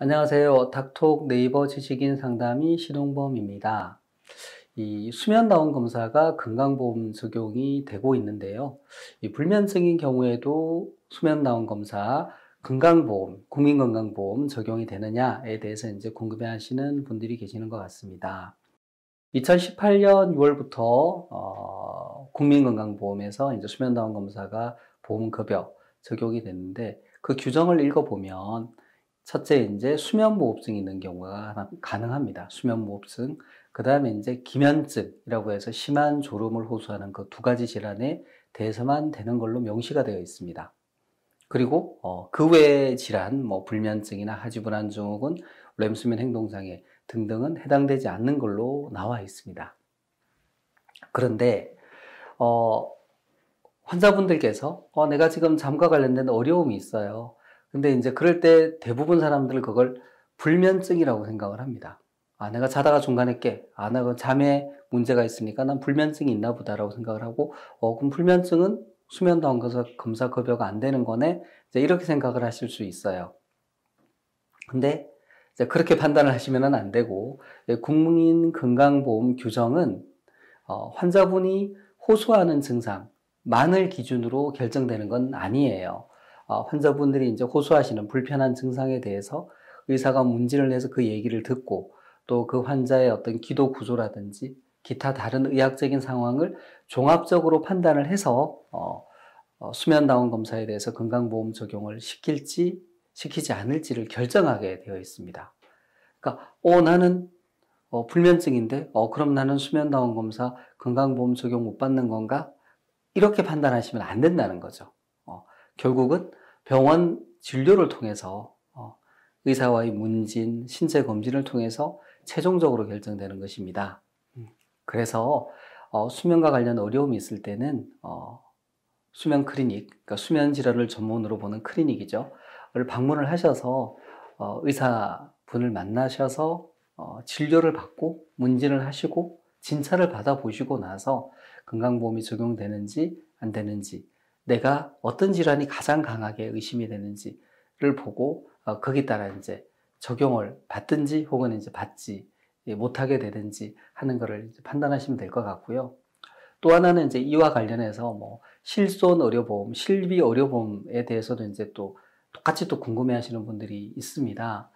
안녕하세요. 닥톡 네이버 지식인 상담의 신홍범입니다. 이 수면다운 검사가 건강보험 적용이 되고 있는데요. 이 불면증인 경우에도 수면다운 검사, 건강보험, 국민건강보험 적용이 되느냐에 대해서 이제 궁금해 하시는 분들이 계시는 것 같습니다. 2018년 6월부터 국민건강보험에서 이제 수면다운 검사가 보험급여 적용이 됐는데, 그 규정을 읽어보면 첫째, 이제 수면무호흡증이 있는 경우가 가능합니다. 수면무호흡증. 그 다음에 이제 기면증이라고 해서 심한 졸음을 호소하는 그 두 가지 질환에 대해서만 되는 걸로 명시가 되어 있습니다. 그리고 그 외의 질환, 뭐 불면증이나 하지불안 증후군, 렘수면 행동장애 등등은 해당되지 않는 걸로 나와 있습니다. 그런데 환자분들께서 내가 지금 잠과 관련된 어려움이 있어요. 근데 이제 그럴 때 대부분 사람들은 그걸 불면증이라고 생각을 합니다. 내가 자다가 중간에 깨. 내가 잠에 문제가 있으니까 난 불면증이 있나 보다라고 생각을 하고, 그럼 불면증은 수면다운 검사 급여가 안 되는 거네? 이제 이렇게 생각을 하실 수 있어요. 근데 이제 그렇게 판단을 하시면 안 되고, 국민건강보험 규정은 환자분이 호소하는 증상만을 기준으로 결정되는 건 아니에요. 환자분들이 이제 호소하시는 불편한 증상에 대해서 의사가 문진을 해서 그 얘기를 듣고, 또 그 환자의 어떤 기도 구조라든지 기타 다른 의학적인 상황을 종합적으로 판단을 해서 수면다운 검사에 대해서 건강보험 적용을 시킬지 시키지 않을지를 결정하게 되어 있습니다. 그러니까 나는 불면증인데 그럼 나는 수면다운 검사 건강보험 적용 못 받는 건가? 이렇게 판단하시면 안 된다는 거죠. 결국은 병원 진료를 통해서 의사와의 문진, 신체 검진을 통해서 최종적으로 결정되는 것입니다. 그래서 수면과 관련 어려움이 있을 때는 수면 클리닉, 그러니까 수면 질환을 전문으로 보는 클리닉이죠. 를 방문을 하셔서 의사분을 만나셔서 진료를 받고 문진을 하시고 진찰을 받아보시고 나서 건강보험이 적용되는지 안 되는지, 내가 어떤 질환이 가장 강하게 의심이 되는지를 보고 거기에 따라 이제 적용을 받든지 혹은 이제 받지 못하게 되든지 하는 것을 판단하시면 될 것 같고요. 또 하나는 이제 이와 관련해서 뭐 실손 의료보험, 실비 의료보험에 대해서도 이제 또 똑같이 또 궁금해 하시는 분들이 있습니다.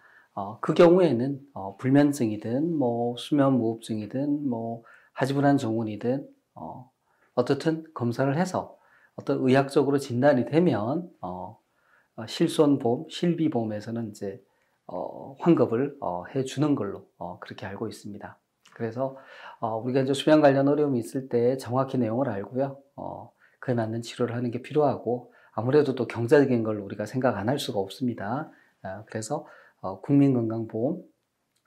그 경우에는 불면증이든 뭐 수면무호흡증이든 뭐 하지불안 증후군이든 어떻든 검사를 해서 어떤 의학적으로 진단이 되면 실손보험, 실비보험에서는 이제 환급을 해주는 걸로 그렇게 알고 있습니다. 그래서 우리가 이제 수면 관련 어려움이 있을 때 정확히 내용을 알고요. 그에 맞는 치료를 하는 게 필요하고, 아무래도 또 경제적인 걸 우리가 생각 안 할 수가 없습니다. 그래서 국민건강보험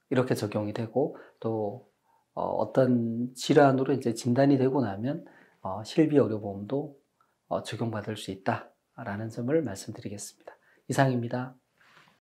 이렇게 적용이 되고, 또 어떤 질환으로 이제 진단이 되고 나면 실비의료보험도 적용받을 수 있다라는 점을 말씀드리겠습니다. 이상입니다.